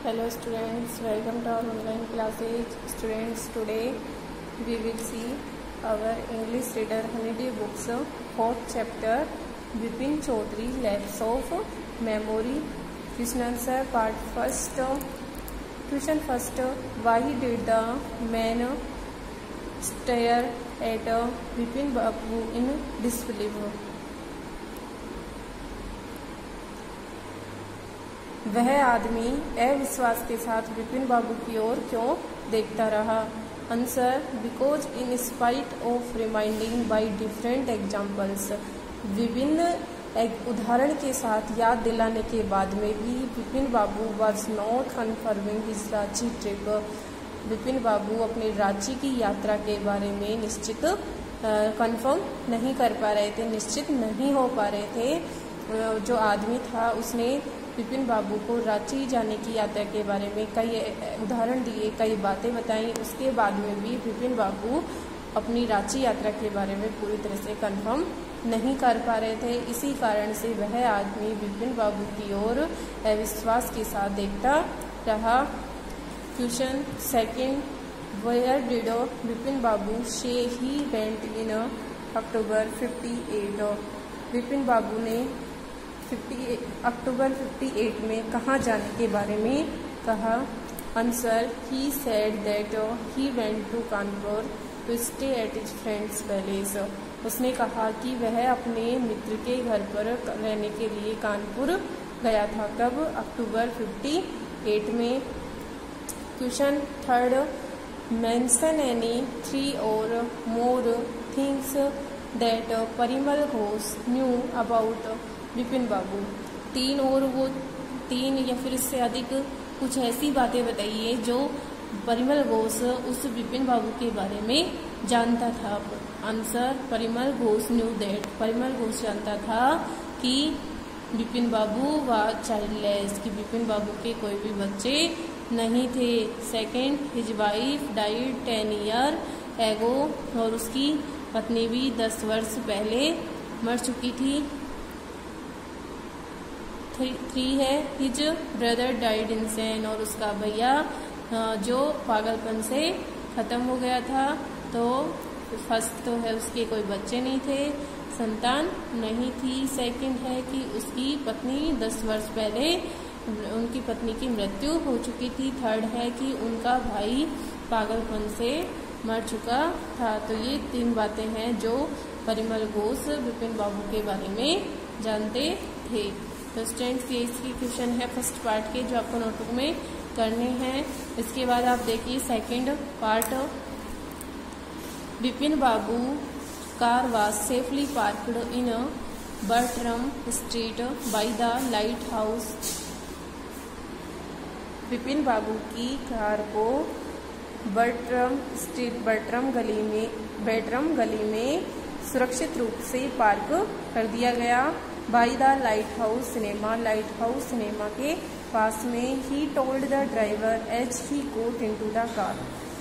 Hello students, welcome to our online classes. Students, today we will see our English reader Honeydew books, 4th chapter, Bipin Chaudhary, Lapse of Memory. Question answer part first. Question first. Why did the man stare at Bipin Babu in disbelief? वह आदमी अविश्वास के साथ विपिन बाबू की ओर क्यों देखता रहा? Answer, because in spite of reminding by different examples, विभिन्न उदाहरण के साथ याद दिलाने के बाद में भी Vipin Babu was not confirming his Ranchi trip. Vipin Babu अपने रांची की यात्रा के बारे में निश्चित कन्फर्म नहीं कर पा रहे थे, निश्चित नहीं हो पा रहे थे। जो आदमी था उसने विपिन बाबू को रांची जाने की यात्रा के बारे में कई उदाहरण दिए, कई बातें बताई। उसके बाद में भी विपिन बाबू अपनी रांची यात्रा के बारे में पूरी तरह से कंफर्म नहीं कर पा रहे थे। इसी कारण से वह आदमी विपिन बाबू की ओर अविश्वास के साथ देखता रहा। Question second, where did Vipin Babu से ही वेंट इन अक्टूबर 58? विपिन बाबू ने अक्टूबर 58 में कहाँ जाने के बारे में कहा? Answer, he said that he went to Kanpur to stay at his friend's palace. उसने कहा कि वह अपने मित्र के घर पर रहने के लिए कानपुर गया था। कब? अक्टूबर 58 में। Question third, mention any 3 or more things that Parimal Ghosh knew about Vipin Babu. 3 और वो 3 या फिर इससे अधिक कुछ ऐसी बातें बताइए जो परिमल घोष उस विपिन बाबू के बारे में जानता था। Answer, Parimal Ghosh knew that, Parimal Ghosh जानता था कि विपिन बाबू व चाइल्डलेस, कि विपिन बाबू के कोई भी बच्चे नहीं थे। Second, his wife died 10 years ago, और उसकी पत्नी भी 10 वर्ष पहले मर चुकी थी। 3 है, हिज ब्रदर डाइड इंसेन, और उसका भैया जो पागलपन से खत्म हो गया था। तो फर्स्ट तो है उसके कोई बच्चे नहीं थे, संतान नहीं थी। सेकंड है कि उसकी पत्नी 10 वर्ष पहले उनकी पत्नी की मृत्यु हो चुकी थी। थर्ड है कि उनका भाई पागलपन से मर चुका था। तो ये 3 बातें हैं जो परिमल घोष विपिन बाबू के बारे में जानते थे। तो स्टूडेंट्स, ये इसकी क्वेश्चन है फर्स्ट पार्ट के, जो आपको नोटबुक में करने हैं। इसके बाद आप देखिए second part, Vipin Babu car was safely parked in Bertram street by the lighthouse. Vipin Babu की कार को बर्ट्रम गली में सुरक्षित रूप से पार्क कर दिया गया। By the lighthouse cinema के पास में। He told the driver as he got into the car,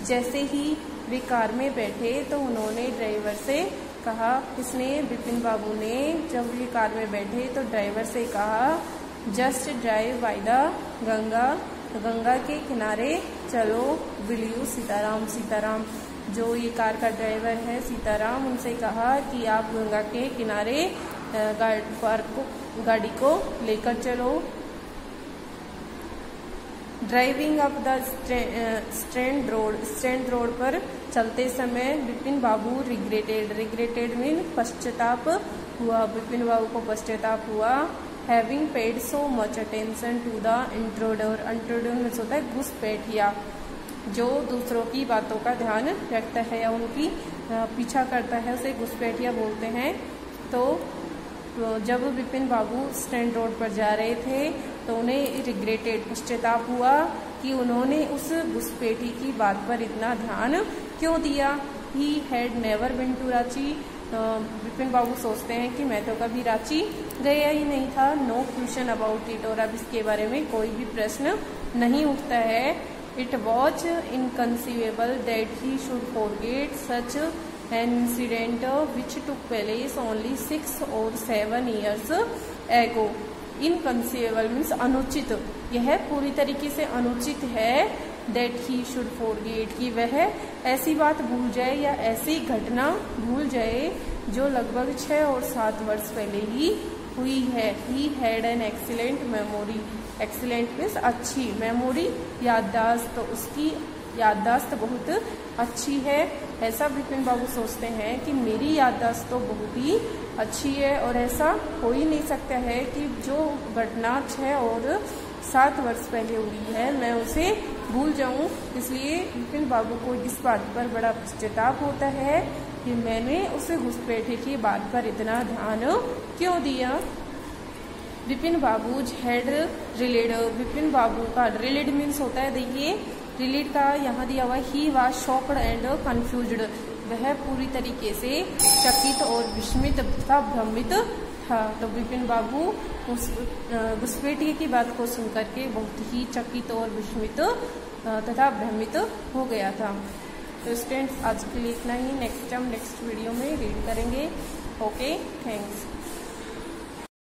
जैसे ही वे कार में बैठे तो उन्होंने ड्राइवर से कहा, किसने? विपिन बाबू ने। जब वे कार में बैठे तो ड्राइवर से कहा, just drive by the Ganga के किनारे चलो। Will you? सीताराम जो ये कार का ड्राइवर है सीताराम, उनसे कहा कि आप गंगा के किनारे गाड़ी को लेकर चलो। Driving up the strand road पर चलते समय विपिन बाबू रिग्रेटेड मीन पश्चाताप हुआ, विपिन बाबू को पश्चाताप हुआ। Having paid so much attention to the intruder में होता है घुसपैठिया, जो दूसरों की बातों का ध्यान रखता है या उनकी पीछा करता है, उसे घुसपैठिया बोलते हैं। तो जब विपिन बाबू स्टैंड रोड पर जा रहे थे तो उन्हें रिग्रेटेड पश्चाताप हुआ कि उन्होंने उस घुसपैठी की बात पर इतना ध्यान क्यों दिया। He had never been to Ranchi, Vipin Babu सोचते हैं कि मैं तो कभी रांची गया ही नहीं था। नो क्वेश्चन अबाउट इट, और अब इसके बारे में कोई भी प्रश्न नहीं उठता है। It was inconceivable that he should forget such an incident which took place only 6 or 7 years ago. Inconceivable means अनुचित, यह पूरी तरीके से अनुचित है। दैट ही शुड फॉरगेट, कि वह ऐसी बात भूल जाए या ऐसी घटना भूल जाए जो लगभग 6 और 7 वर्ष पहले ही हुई है। He had an excellent memory, excellent means अच्छी, मेमोरी याददाश्त, तो उसकी याददाश्त बहुत अच्छी है। ऐसा विपिन बाबू सोचते हैं कि मेरी याददाश्त तो बहुत ही अच्छी है और ऐसा हो ही नहीं सकता है कि जो घटना 6 और 7 वर्ष पहले हुई है मैं उसे भूल जाऊं। इसलिए विपिन बाबू को इस बात पर बड़ा पश्चाताप होता है कि मैंने उसे घुसपैठे की बात पर इतना ध्यान क्यों दिया। विपिन बाबू हेड रिलेड, विपिन बाबू का रिलेड मीन्स होता है, देखिए रिलेड का यहाँ दिया हुआ he was shocked and confused, वह पूरी तरीके से चकित और विस्मित तथा भ्रमित था। तो विपिन बाबू उस घुसपैठिए की बात को सुनकर के बहुत ही चकित और विस्मित तथा भ्रमित हो गया था। तो स्टूडेंट्स आज के लिए इतना ही, नेक्स्ट वीडियो में रीड करेंगे। Okay, thanks.